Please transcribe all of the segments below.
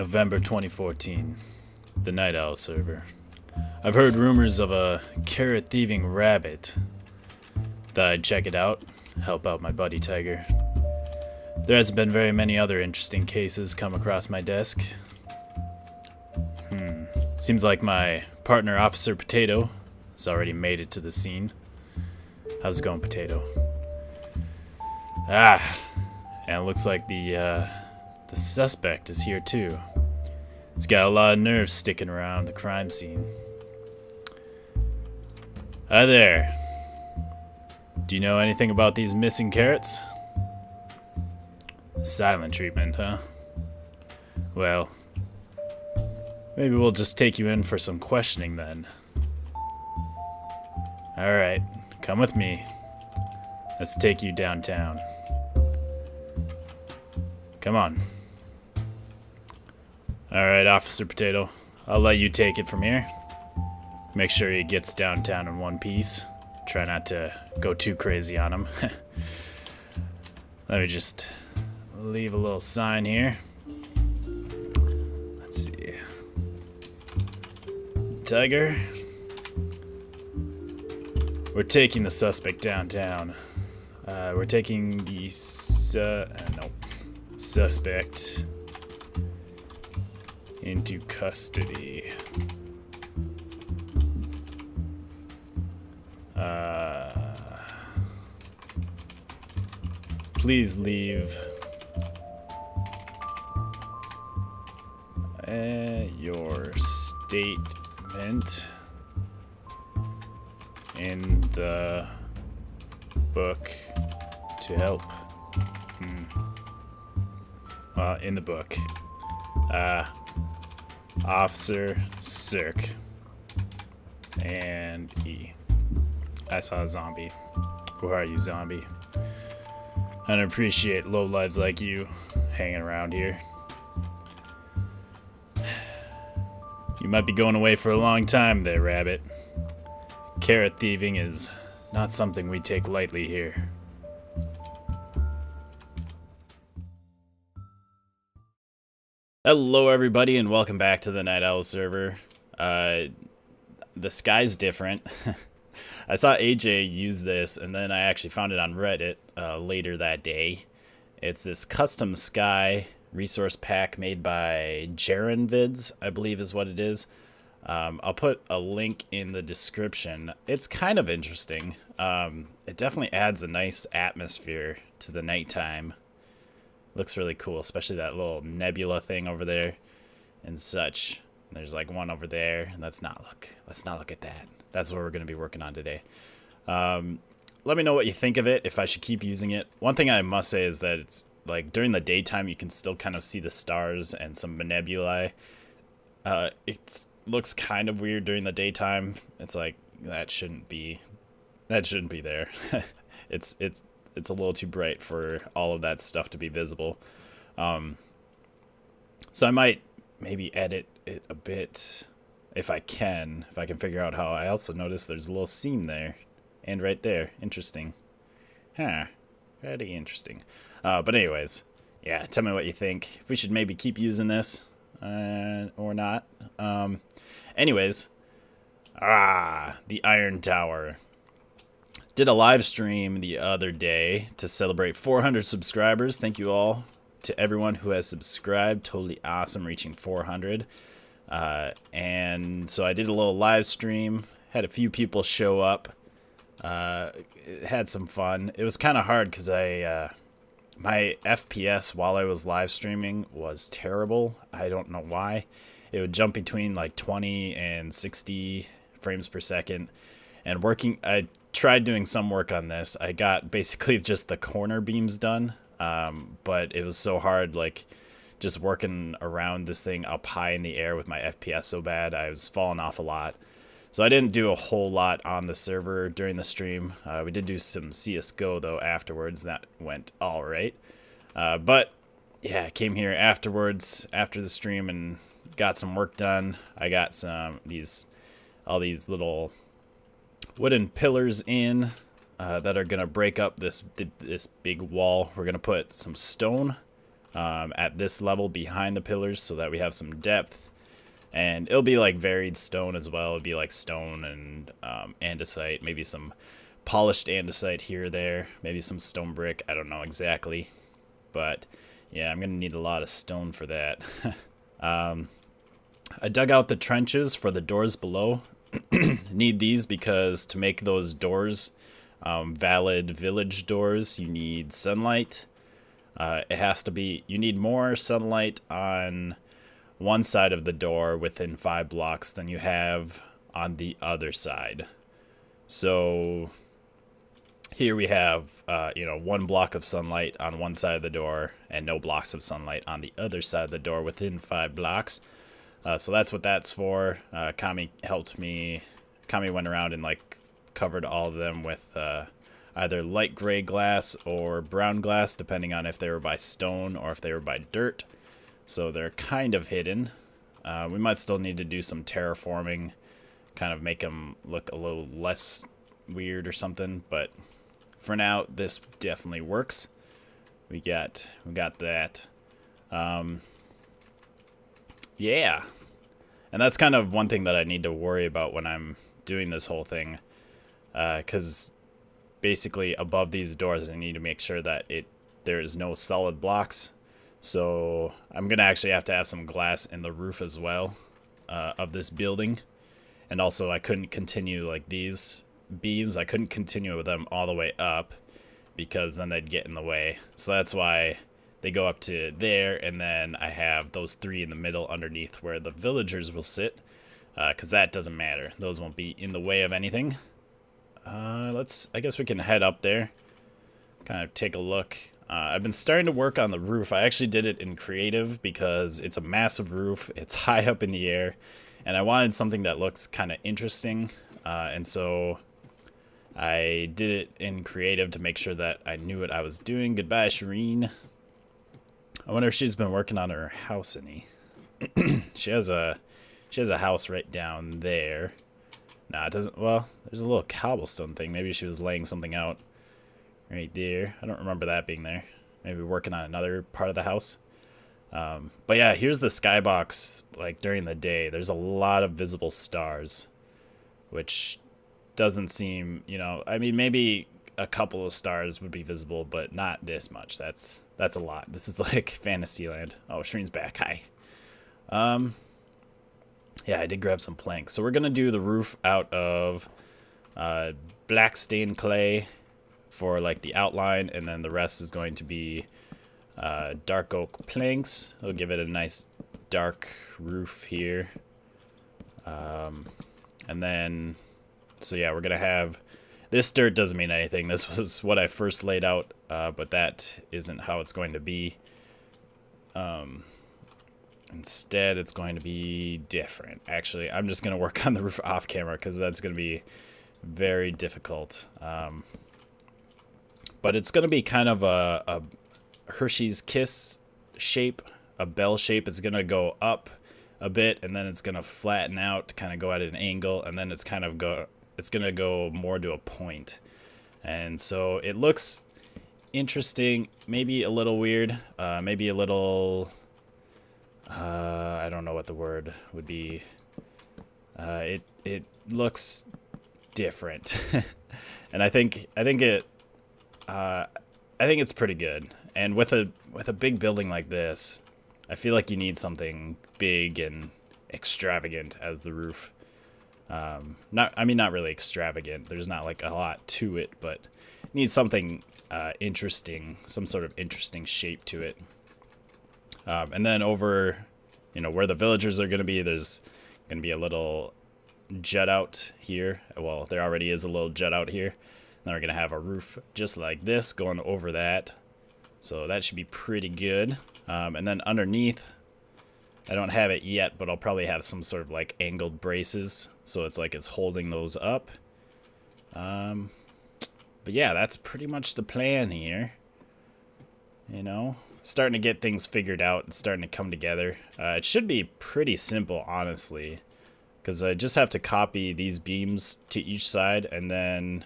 November 2014. The NightOwl server. I've heard rumors of a carrot thieving rabbit. Thought I'd check it out, help out my buddy Tiger. There hasn't been very many other interesting cases come across my desk. Seems like my partner, Officer Potato, has already made it to the scene. How's it going, Potato? And it looks like the suspect is here too. He's got a lot of nerves sticking around the crime scene. Hi there. Do you know anything about these missing carrots? Silent treatment, huh? Well, maybe we'll just take you in for some questioning then. Alright, come with me. Let's take you downtown. Come on. Alright, Officer Potato. I'll let you take it from here. Make sure he gets downtown in one piece. Try not to go too crazy on him. Let me just leave a little sign here. Let's see. Tiger. We're taking the suspect downtown. We're taking the suspect into custody. Please leave your statement in the book to help. Well, in the book. Officer Sirhc. And E. I saw a zombie. Where are you, zombie? I don't appreciate lowlives like you hanging around here. You might be going away for a long time there, Rabbit. Carrot thieving is not something we take lightly here. Hello everybody and welcome back to the NightOwl server. The sky's different. I saw AJ use this and then I actually found it on Reddit later that day. It's this custom sky resource pack made by Vids, I believe is what it is. I'll put a link in the description. It's kind of interesting. It definitely adds a nice atmosphere to the nighttime. Looks really cool, especially that little nebula thing over there and such. There's like one over there. Let's not look at that. That's what we're going to be working on today. Let me know what you think of it, if I should keep using it. One thing I must say is that it's like during the daytime you can still kind of see the stars and some nebulae. It looks kind of weird during the daytime. It's like that shouldn't be there. it's a little too bright for all of that stuff to be visible. So I might maybe edit it a bit if I can figure out how. I also noticed there's a little seam there and right there. Interesting. Huh. Very interesting. But anyways, yeah, tell me what you think. If we should maybe keep using this or not. Anyways, the Iron Tower. Did a live stream the other day to celebrate 400 subscribers. Thank you all to everyone who has subscribed. Totally awesome reaching 400. And so I did a little live stream. Had a few people show up. Had some fun. It was kind of hard because my FPS while I was live streaming was terrible. I don't know why. It would jump between like 20 and 60 frames per second. And I tried doing some work on this. I got basically just the corner beams done, but it was so hard, like just working around this thing up high in the air with my FPS so bad. I was falling off a lot. So I didn't do a whole lot on the server during the stream. We did do some CSGO though afterwards. That went all right. But yeah, I came here afterwards, after the stream, and got some work done. I got all these little wooden pillars in that are gonna break up this big wall. We're gonna put some stone at this level behind the pillars so that we have some depth. And it'll be like varied stone as well. It'll be like stone and andesite, maybe some polished andesite here or there, maybe some stone brick. I don't know exactly, but yeah, I'm gonna need a lot of stone for that. I dug out the trenches for the doors below. Need these because to make those doors valid village doors, you need sunlight. It has to be, you need more sunlight on one side of the door within 5 blocks than you have on the other side. So here we have, 1 block of sunlight on one side of the door and no blocks of sunlight on the other side of the door within 5 blocks. So that's what that's for. Kami helped me. Kami went around and like covered all of them with either light gray glass or brown glass, depending on if they were by stone or if they were by dirt. So they're kind of hidden. We might still need to do some terraforming, kind of make them look a little less weird or something. But for now, this definitely works. We got that. Yeah. And that's kind of one thing that I need to worry about when I'm doing this whole thing. Because basically above these doors, I need to make sure that there is no solid blocks. So I'm going to actually have to have some glass in the roof as well of this building. And also I couldn't continue like these beams. I couldn't continue with them all the way up because then they'd get in the way. So that's why they go up to there. And then I have those 3 in the middle underneath where the villagers will sit. Because that doesn't matter. Those won't be in the way of anything. I guess we can head up there. Kind of take a look. I've been starting to work on the roof. I actually did it in creative because it's a massive roof. It's high up in the air. And I wanted something that looks kind of interesting. And so I did it in creative to make sure that I knew what I was doing. Goodbye, Shireen. I wonder if she's been working on her house any. She has a house right down there. Nah, it doesn't. Well, there's a little cobblestone thing. Maybe she was laying something out right there. I don't remember that being there. Maybe working on another part of the house. But yeah, here's the skybox. Like during the day, there's a lot of visible stars, which doesn't seem, I mean, maybe a couple of stars would be visible, but not this much. That's a lot. This is like Fantasyland. Oh, Shreen's back. Hi. Yeah, I did grab some planks. So we're going to do the roof out of black stained clay for like the outline, and then the rest is going to be dark oak planks. It'll give it a nice dark roof here. And then, so yeah, we're going to have, this dirt doesn't mean anything. This was what I first laid out, but that isn't how it's going to be. Instead, it's going to be different. Actually, I'm just going to work on the roof off camera because that's going to be very difficult. But it's going to be kind of a Hershey's Kiss shape, a bell shape. It's going to go up a bit, and then it's going to flatten out, kind of go at an angle, and then it's going to go more to a point. And so it looks interesting, maybe a little weird, maybe a little... I don't know what the word would be. It looks different, and I think it's pretty good. And with a big building like this, I feel like you need something big and extravagant as the roof. Not really extravagant. There's not like a lot to it, but you need something interesting, some sort of interesting shape to it. And then over, where the villagers are going to be, there's going to be a little jut out here. Well, there already is a little jut out here. Then we're going to have a roof just like this going over that. So that should be pretty good. And then underneath, I don't have it yet, but I'll probably have some sort of like angled braces. So it's like it's holding those up. But yeah, that's pretty much the plan here. Starting to get things figured out and starting to come together. It should be pretty simple, honestly, because I just have to copy these beams to each side, and then,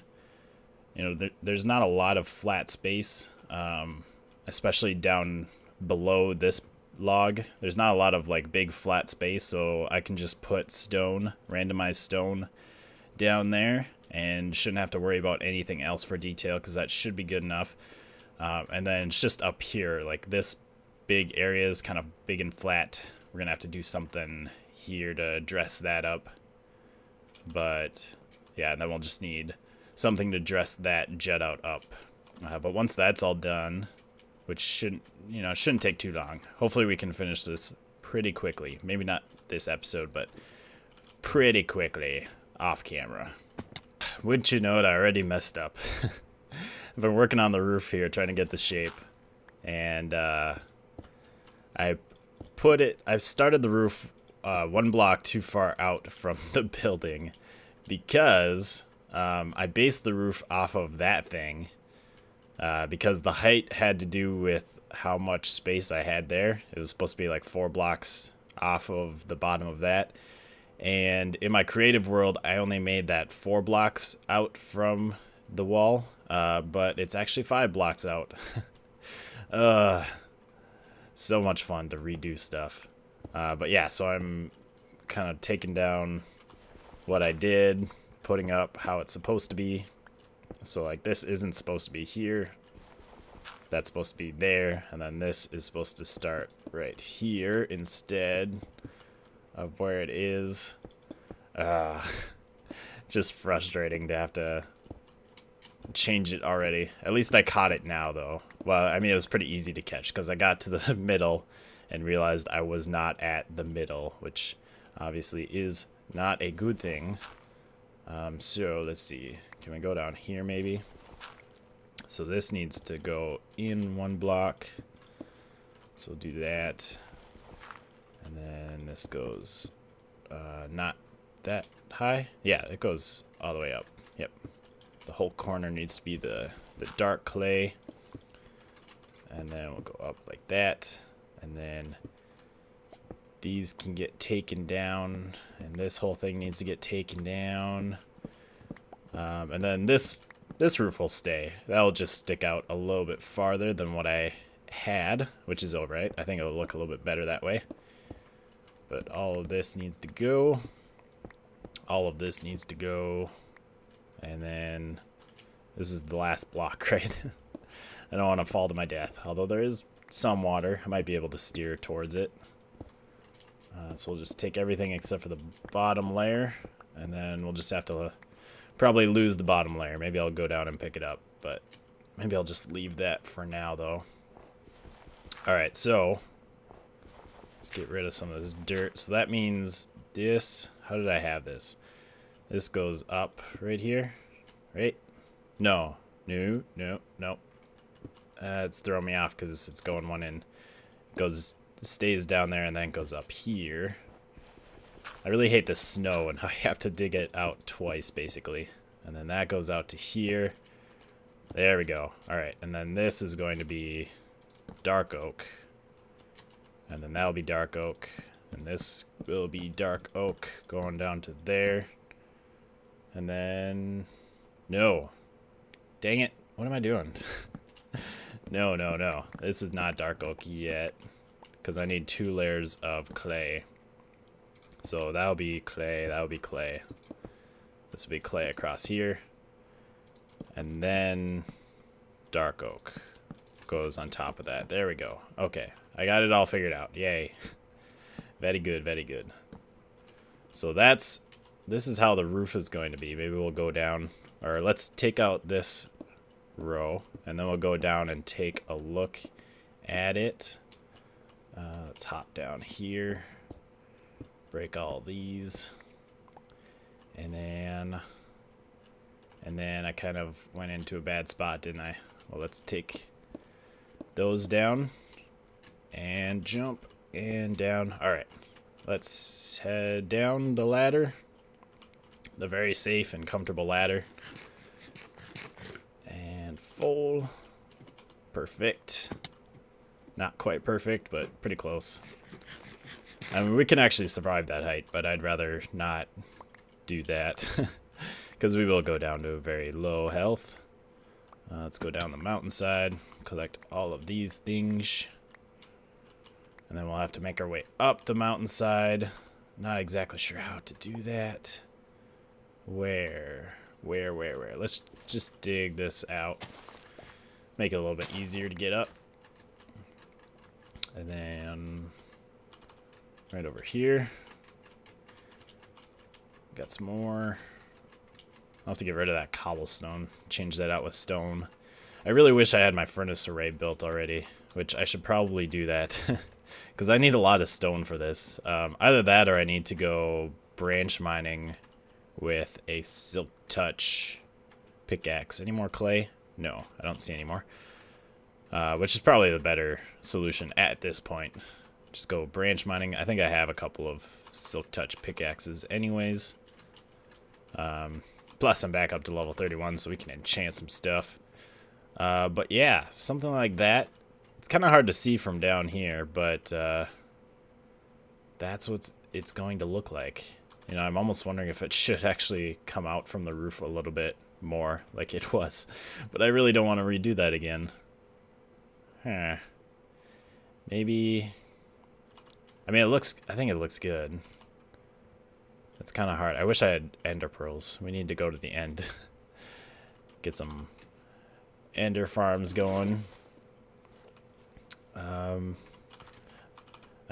there's not a lot of flat space, especially down below this log. There's not a lot of like big flat space, so I can just put stone, randomized stone down there, and shouldn't have to worry about anything else for detail because that should be good enough. And then it's just up here, like this big area is kind of big and flat. We're gonna have to do something here to dress that up. But yeah, and then we'll just need something to dress that jet out up. But once that's all done, which shouldn't take too long. Hopefully we can finish this pretty quickly. Maybe not this episode, but pretty quickly off camera. Wouldn't you know it, I already messed up. I've been working on the roof here, trying to get the shape. And I've started the roof one block too far out from the building because I based the roof off of that thing because the height had to do with how much space I had there. It was supposed to be like 4 blocks off of the bottom of that. And in my creative world, I only made that 4 blocks out from the wall, but it's actually 5 blocks out. So much fun to redo stuff. But yeah, so I'm kind of taking down what I did, putting up how it's supposed to be. So like this isn't supposed to be here. That's supposed to be there. And then this is supposed to start right here instead of where it is. Just frustrating to have to change it already. At least I caught it now though. Well, I mean, it was pretty easy to catch because I got to the middle and realized I was not at the middle, which obviously is not a good thing. So let's see. Can we go down here maybe? So this needs to go in 1 block. So we'll do that. And then this goes not that high. Yeah, it goes all the way up. Yep. The whole corner needs to be the dark clay. And then we'll go up like that. And then these can get taken down. And this whole thing needs to get taken down. And then this roof will stay. That'll just stick out a little bit farther than what I had, which is alright. I think it'll look a little bit better that way. But all of this needs to go. All of this needs to go. And then this is the last block, right? I don't want to fall to my death. Although there is some water. I might be able to steer towards it. So we'll just take everything except for the bottom layer. And then we'll just have to probably lose the bottom layer. Maybe I'll go down and pick it up. But maybe I'll just leave that for now, though. Alright, so let's get rid of some of this dirt. So that means this. How did I have this? This goes up right here. Right? No. No. No. No. It's throwing me off because it's going one in. Stays down there and then goes up here. I really hate the snow and I have to dig it out twice basically. And then that goes out to here. There we go. Alright, and then this is going to be dark oak. And then that'll be dark oak. And this will be dark oak going down to there. And then... No. Dang it. What am I doing? No. This is not dark oak yet. Because I need 2 layers of clay. So that'll be clay. That'll be clay. This will be clay across here. And then dark oak goes on top of that. There we go. Okay. I got it all figured out. Yay. Very good, very good. So this is how the roof is going to be. Maybe we'll go down, or let's take out this row, and then we'll go down and take a look at it. Let's hop down here, break all these, and then I kind of went into a bad spot, didn't I? Well, let's take those down and jump and down. All right, let's head down the ladder, the very safe and comfortable ladder, and fold. Perfect. Not quite perfect, but pretty close. I mean, we can actually survive that height, but I'd rather not do that because we will go down to a very low health. Let's go down the mountainside, collect all of these things. And then we'll have to make our way up the mountainside. Not exactly sure how to do that. Where? Let's just dig this out. Make it a little bit easier to get up. And then right over here. Got some more. I'll have to get rid of that cobblestone. Change that out with stone. I really wish I had my furnace array built already, which I should probably do that. Because I need a lot of stone for this. Either that or I need to go branch mining with a silk touch pickaxe. Any more clay? No, I don't see any more. Which is probably the better solution at this point. Just go branch mining. I think I have a couple of silk touch pickaxes anyways. Plus I'm back up to level 31 so we can enchant some stuff. But yeah, something like that. It's kind of hard to see from down here, but that's what it's going to look like. You know, I'm almost wondering if it should actually come out from the roof a little bit more like it was. But I really don't want to redo that again. Huh. Maybe... I mean, I think it looks good. It's kind of hard. I wish I had ender pearls. We need to go to the end. Get some ender farms going. I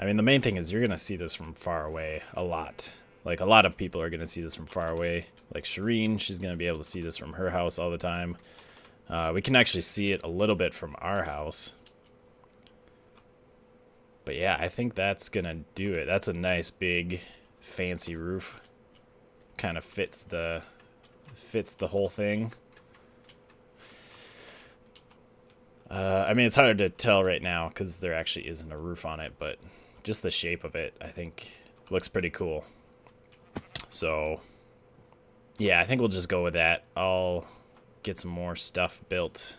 mean, the main thing is you're going to see this from far away a lot. Like, a lot of people are going to see this from far away. Like Shireen, she's going to be able to see this from her house all the time. We can actually see it a little bit from our house. But yeah, I think that's going to do it. That's a nice, big, fancy roof. Kind of fits the whole thing. I mean, it's hard to tell right now because there actually isn't a roof on it, but just the shape of it, I think, looks pretty cool. So, yeah, I think we'll just go with that. I'll get some more stuff built,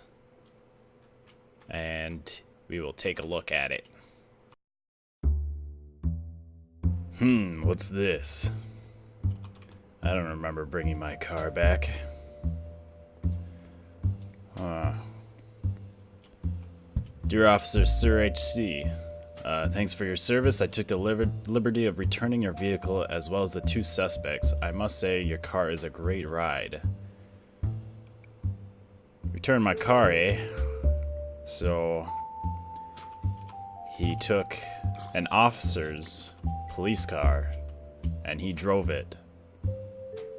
and we will take a look at it. What's this? I don't remember bringing my car back. Dear Officer Sirhc, thanks for your service. I took the liberty of returning your vehicle as well as the 2 suspects. I must say your car is a great ride. Return my car, eh? So he took an officer's police car and he drove it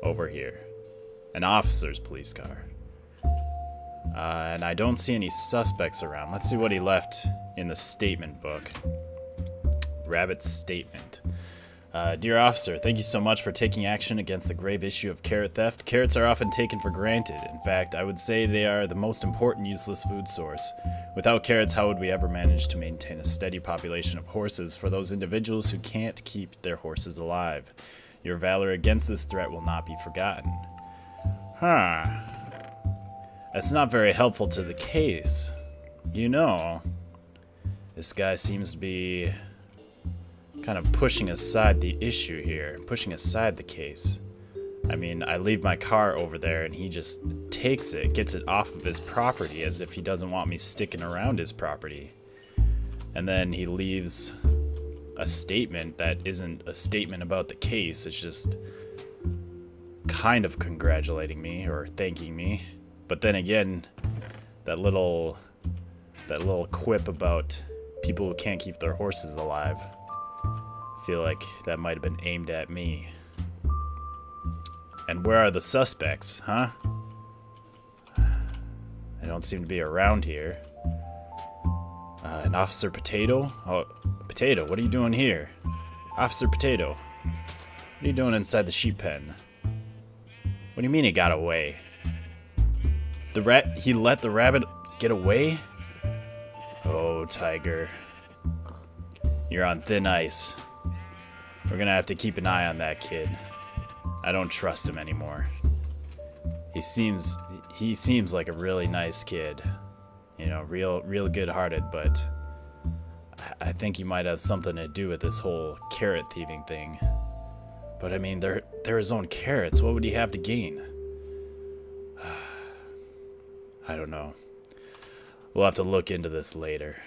over here. An officer's police car. And I don't see any suspects around. Let's see what he left in the statement book. Rabbit's statement. Dear officer, thank you so much for taking action against the grave issue of carrot theft. Carrots are often taken for granted. In fact, I would say they are the most important useless food source. Without carrots, how would we ever manage to maintain a steady population of horses for those individuals who can't keep their horses alive? Your valor against this threat will not be forgotten. That's not very helpful to the case. You know, this guy seems to be kind of pushing aside the issue here, pushing aside the case. I mean, I leave my car over there and he just takes it, gets it off of his property as if he doesn't want me sticking around his property. And then he leaves a statement that isn't a statement about the case. It's just kind of congratulating me or thanking me. But then again, that little quip about people who can't keep their horses alive, I feel like that might have been aimed at me. And where are the suspects, huh? They don't seem to be around here. An Officer Potato? Oh, Potato, what are you doing here? Officer Potato, what are you doing inside the sheep pen? What do you mean he got away? He let the rabbit get away? Oh, Tiger. You're on thin ice. We're gonna have to keep an eye on that kid. I don't trust him anymore. He seems like a really nice kid. You know, real good-hearted, but I think he might have something to do with this whole carrot thieving thing. But I mean, they're his own carrots. What would he have to gain? I don't know. We'll have to look into this later.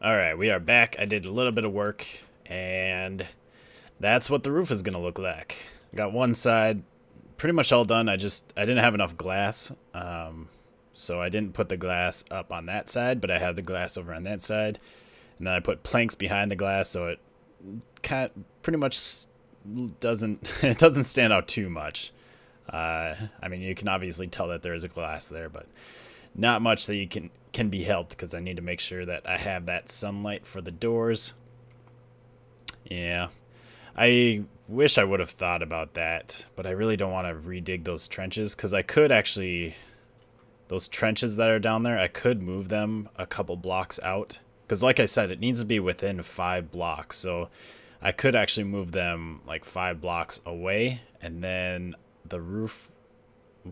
Alright, we are back. I did a little bit of work, and that's what the roof is going to look like. I got one side pretty much all done. I didn't have enough glass, so I didn't put the glass up on that side, but I had the glass over on that side. And then I put planks behind the glass, so it pretty much doesn't stand out too much. I mean, you can obviously tell that there is a glass there, but not much that you can be helped, because I need to make sure that I have that sunlight for the doors. Yeah, I wish I would have thought about that, but I really don't want to redig those trenches, because I could actually, those trenches that are down there, I could move them a couple blocks out, because like I said, it needs to be within 5 blocks, so I could actually move them like 5 blocks away, and then the roof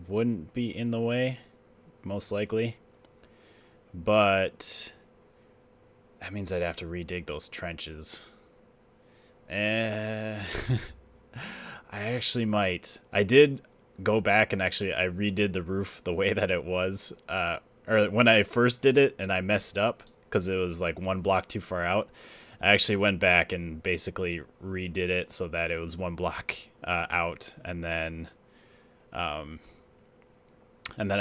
wouldn't be in the way, most likely. But that means I'd have to redig those trenches. I actually might. I did go back and actually I redid the roof the way that it was. Or when I first did it and I messed up because it was like 1 block too far out. I actually went back and basically redid it so that it was 1 block out, and then I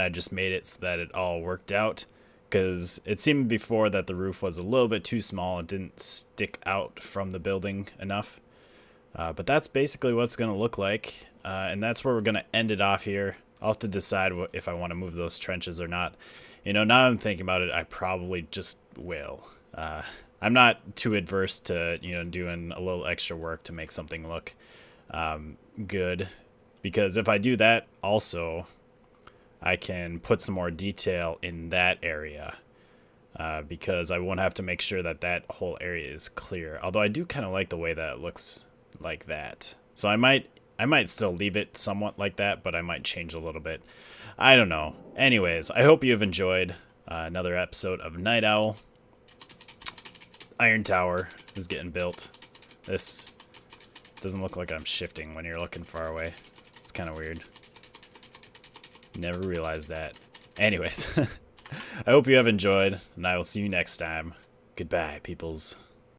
just made it so that it all worked out. Because it seemed before that the roof was a little bit too small. It didn't stick out from the building enough. But that's basically what it's going to look like. And that's where we're going to end it off here. I'll have to decide if I want to move those trenches or not. You know, now I'm thinking about it, I probably just will. I'm not too adverse to, you know, doing a little extra work to make something look good. Because if I do that also, I can put some more detail in that area, because I won't have to make sure that that whole area is clear. Although I do kind of like the way that it looks like that. So I might still leave it somewhat like that, but I might change a little bit. I don't know. Anyways, I hope you've enjoyed another episode of Night Owl. Iron Tower is getting built. This doesn't look like I'm shifting when you're looking far away. It's kind of weird. Never realized that. Anyways, I hope you have enjoyed, and I will see you next time. Goodbye, peoples.